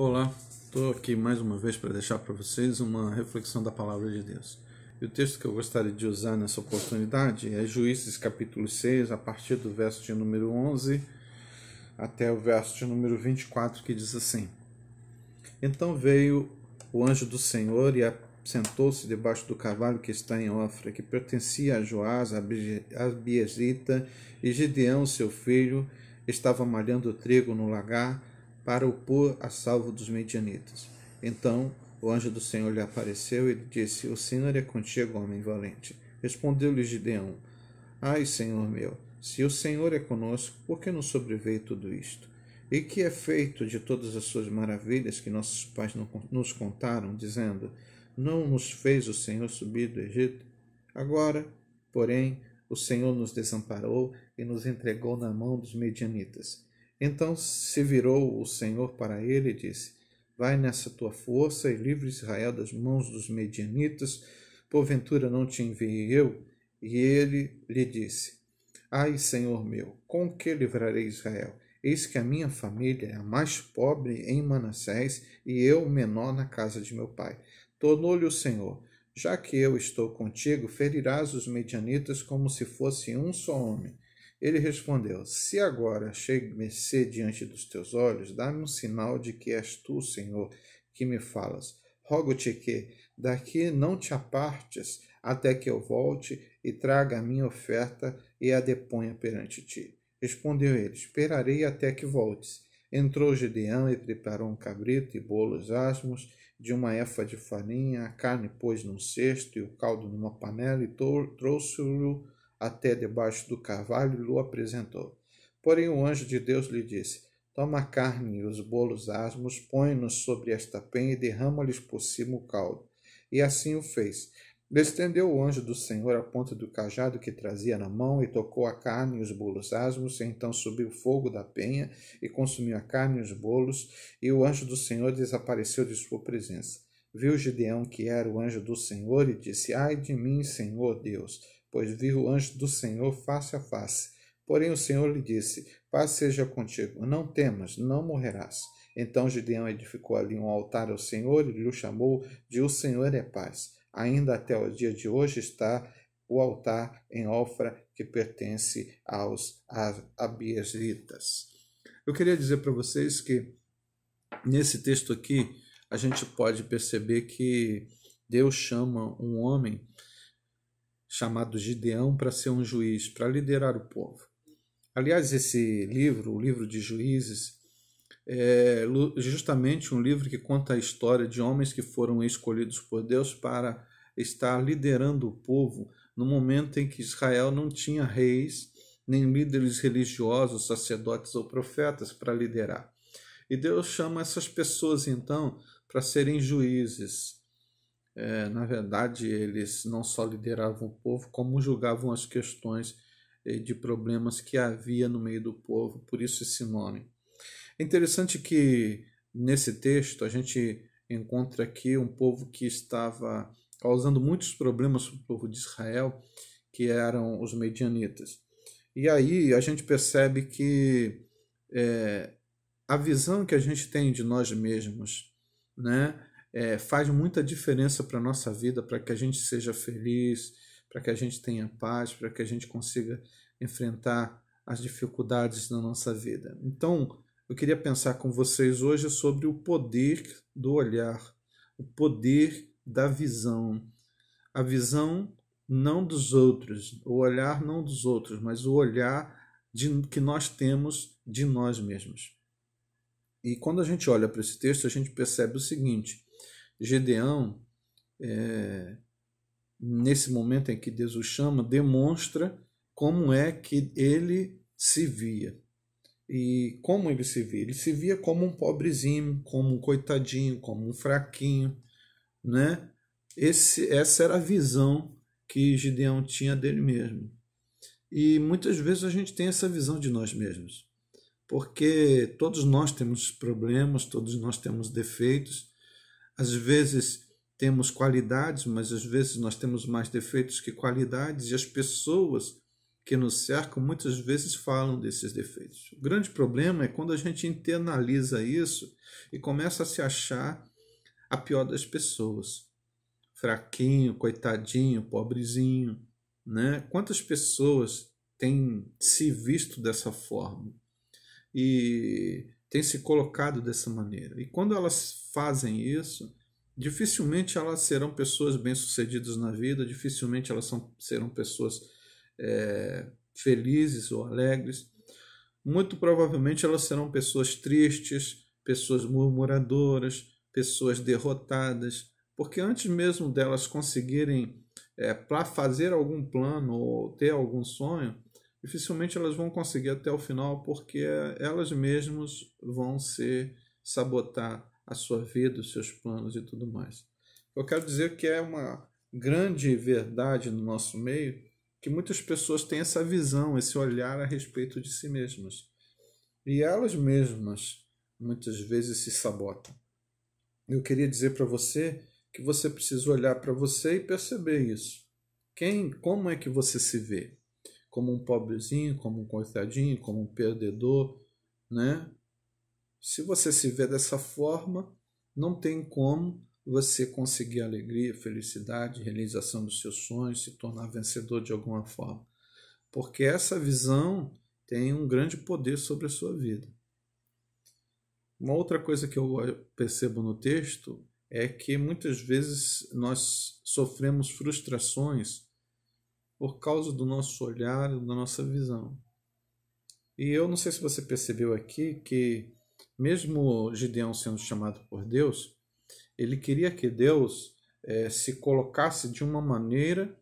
Olá, estou aqui mais uma vez para deixar para vocês uma reflexão da Palavra de Deus. E o texto que eu gostaria de usar nessa oportunidade é Juízes capítulo 6, a partir do verso de número 11 até o verso de número 24, que diz assim: Então veio o anjo do Senhor e sentou-se debaixo do cavalo que está em Ofra, que pertencia a Joás, a Abiezrita, e Gideão, seu filho, estava malhando trigo no lagar para o pôr a salvo dos medianitas. Então o anjo do Senhor lhe apareceu e lhe disse: O Senhor é contigo, homem valente. Respondeu-lhe Gideão: Ai, Senhor meu, se o Senhor é conosco, por que nos sobreveio tudo isto? E que é feito de todas as suas maravilhas que nossos pais nos contaram, dizendo: Não nos fez o Senhor subir do Egito? Agora, porém, o Senhor nos desamparou e nos entregou na mão dos medianitas. Então se virou o Senhor para ele e disse: Vai nessa tua força e livre Israel das mãos dos medianitas, porventura não te enviei eu? E ele lhe disse: Ai, Senhor meu, com que livrarei Israel? Eis que a minha família é a mais pobre em Manassés e eu o menor na casa de meu pai. Tornou-lhe o Senhor: Já que eu estou contigo, ferirás os medianitas como se fosse um só homem. Ele respondeu: Se agora chego-me diante dos teus olhos, dá-me um sinal de que és tu, Senhor, que me falas. Rogo-te que daqui não te apartes até que eu volte e traga a minha oferta e a deponha perante ti. Respondeu ele: Esperarei até que voltes. Entrou Gideão e preparou um cabrito e bolos asmos, de uma efa de farinha, a carne pôs num cesto e o caldo numa panela, e trouxe-o até debaixo do cavalo e lhe apresentou. Porém o anjo de Deus lhe disse: Toma a carne e os bolos asmos, põe-nos sobre esta penha e derrama-lhes por cima o caldo. E assim o fez. Estendeu o anjo do Senhor a ponta do cajado que trazia na mão e tocou a carne e os bolos asmos, e então subiu o fogo da penha e consumiu a carne e os bolos, e o anjo do Senhor desapareceu de sua presença. Viu Gideão que era o anjo do Senhor e disse: Ai de mim, Senhor Deus, pois viu o anjo do Senhor face a face. Porém o Senhor lhe disse: Paz seja contigo, não temas, não morrerás. Então Gideão edificou ali um altar ao Senhor e lhe chamou de O Senhor é Paz. Ainda até o dia de hoje está o altar em Ofra, que pertence aos Abiezritas. Eu queria dizer para vocês que nesse texto aqui a gente pode perceber que Deus chama um homem chamado Gideão para ser um juiz, para liderar o povo. Aliás, esse livro, o livro de Juízes, é justamente um livro que conta a história de homens que foram escolhidos por Deus para estar liderando o povo no momento em que Israel não tinha reis, nem líderes religiosos, sacerdotes ou profetas para liderar. E Deus chama essas pessoas, então, para serem juízes. Na verdade, eles não só lideravam o povo, como julgavam as questões de problemas que havia no meio do povo, por isso esse nome. É interessante que nesse texto a gente encontra aqui um povo que estava causando muitos problemas para o povo de Israel, que eram os medianitas. E aí a gente percebe que a visão que a gente tem de nós mesmos, né, faz muita diferença para a nossa vida, para que a gente seja feliz, para que a gente tenha paz, para que a gente consiga enfrentar as dificuldades na nossa vida. Então, eu queria pensar com vocês hoje sobre o poder do olhar, o poder da visão. A visão não dos outros, o olhar não dos outros, mas o olhar que nós temos de nós mesmos. E quando a gente olha para esse texto, a gente percebe o seguinte: Gideão, nesse momento em que Deus o chama, demonstra como é que ele se via. E como ele se via? Ele se via como um pobrezinho, como um coitadinho, como um fraquinho, né? Essa era a visão que Gideão tinha dele mesmo. E muitas vezes a gente tem essa visão de nós mesmos, porque todos nós temos problemas, todos nós temos defeitos, às vezes temos qualidades, mas às vezes nós temos mais defeitos que qualidades, e as pessoas que nos cercam muitas vezes falam desses defeitos. O grande problema é quando a gente internaliza isso e começa a se achar a pior das pessoas. Fraquinho, coitadinho, pobrezinho, né? Quantas pessoas têm se visto dessa forma e têm se colocado dessa maneira? E quando elas fazem isso, dificilmente elas serão pessoas bem-sucedidas na vida, dificilmente elas serão pessoas felizes ou alegres. Muito provavelmente elas serão pessoas tristes, pessoas murmuradoras, pessoas derrotadas, porque antes mesmo delas conseguirem para fazer algum plano ou ter algum sonho, dificilmente elas vão conseguir até o final, porque elas mesmas vão sabotar a sua vida, os seus planos e tudo mais. Eu quero dizer que é uma grande verdade no nosso meio que muitas pessoas têm essa visão, esse olhar a respeito de si mesmas. E elas mesmas muitas vezes se sabotam. Eu queria dizer para você que você precisa olhar para você e perceber isso. Como é que você se vê? Como um pobrezinho, como um coitadinho, como um perdedor, né? Se você se vê dessa forma, não tem como você conseguir alegria, felicidade, realização dos seus sonhos, se tornar vencedor de alguma forma. Porque essa visão tem um grande poder sobre a sua vida. Uma outra coisa que eu percebo no texto é que muitas vezes nós sofremos frustrações por causa do nosso olhar, da nossa visão. E eu não sei se você percebeu aqui que mesmo Gideão sendo chamado por Deus, ele queria que Deus se colocasse de uma maneira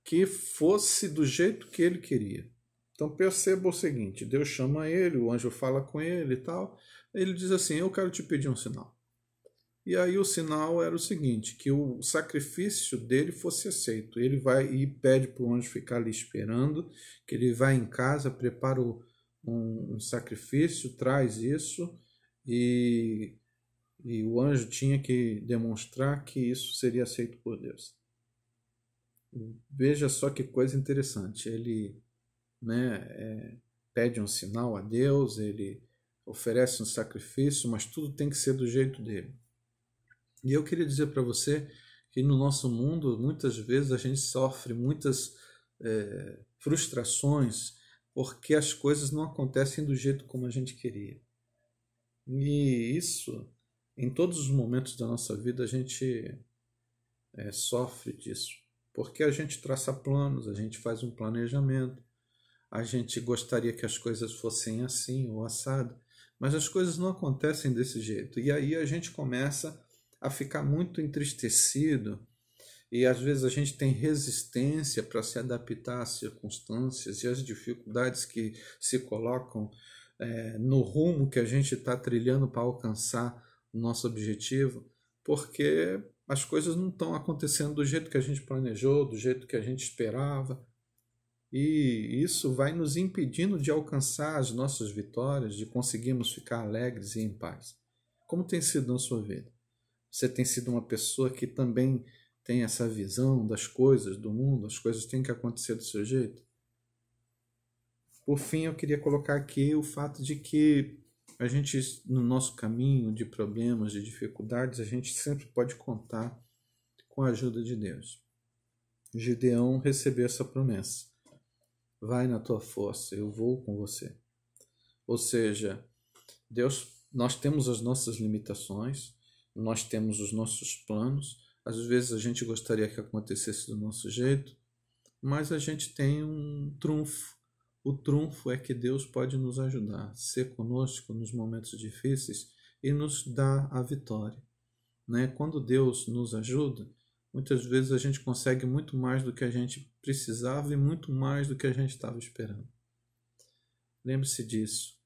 que fosse do jeito que ele queria. Então perceba o seguinte, Deus chama ele, o anjo fala com ele e tal, ele diz assim, eu quero te pedir um sinal. E aí o sinal era o seguinte, que o sacrifício dele fosse aceito. Ele vai e pede para o anjo ficar ali esperando, que ele vai em casa, prepara um sacrifício, traz isso e o anjo tinha que demonstrar que isso seria aceito por Deus. Veja só que coisa interessante. Ele pede um sinal a Deus, ele oferece um sacrifício, mas tudo tem que ser do jeito dele. E eu queria dizer para você que no nosso mundo, muitas vezes a gente sofre muitas frustrações porque as coisas não acontecem do jeito como a gente queria. E isso, em todos os momentos da nossa vida, a gente sofre disso. Porque a gente traça planos, a gente faz um planejamento, a gente gostaria que as coisas fossem assim ou assado, mas as coisas não acontecem desse jeito. E aí a gente começa a ficar muito entristecido e às vezes a gente tem resistência para se adaptar às circunstâncias e às dificuldades que se colocam no rumo que a gente está trilhando para alcançar o nosso objetivo, porque as coisas não estão acontecendo do jeito que a gente planejou, do jeito que a gente esperava. E isso vai nos impedindo de alcançar as nossas vitórias, de conseguirmos ficar alegres e em paz. Como tem sido na sua vida? Você tem sido uma pessoa que também tem essa visão das coisas, do mundo, as coisas têm que acontecer do seu jeito? Por fim, eu queria colocar aqui o fato de que a gente, no nosso caminho de problemas, de dificuldades, a gente sempre pode contar com a ajuda de Deus. Gideão recebeu essa promessa. Vai na tua força, eu vou com você. Ou seja, nós temos as nossas limitações, nós temos os nossos planos, às vezes a gente gostaria que acontecesse do nosso jeito, mas a gente tem um trunfo. O trunfo é que Deus pode nos ajudar, ser conosco nos momentos difíceis e nos dar a vitória. Quando Deus nos ajuda, muitas vezes a gente consegue muito mais do que a gente precisava e muito mais do que a gente estava esperando. Lembre-se disso.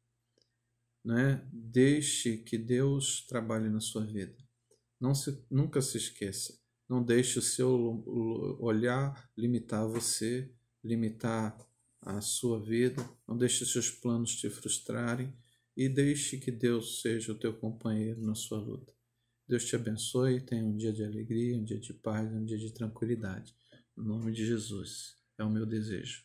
Deixe que Deus trabalhe na sua vida. Nunca se esqueça. Não deixe o seu olhar limitar você, limitar a sua vida. Não deixe os seus planos te frustrarem e deixe que Deus seja o teu companheiro na sua luta. Deus te abençoe, tenha um dia de alegria, um dia de paz, um dia de tranquilidade. No nome de Jesus, é o meu desejo.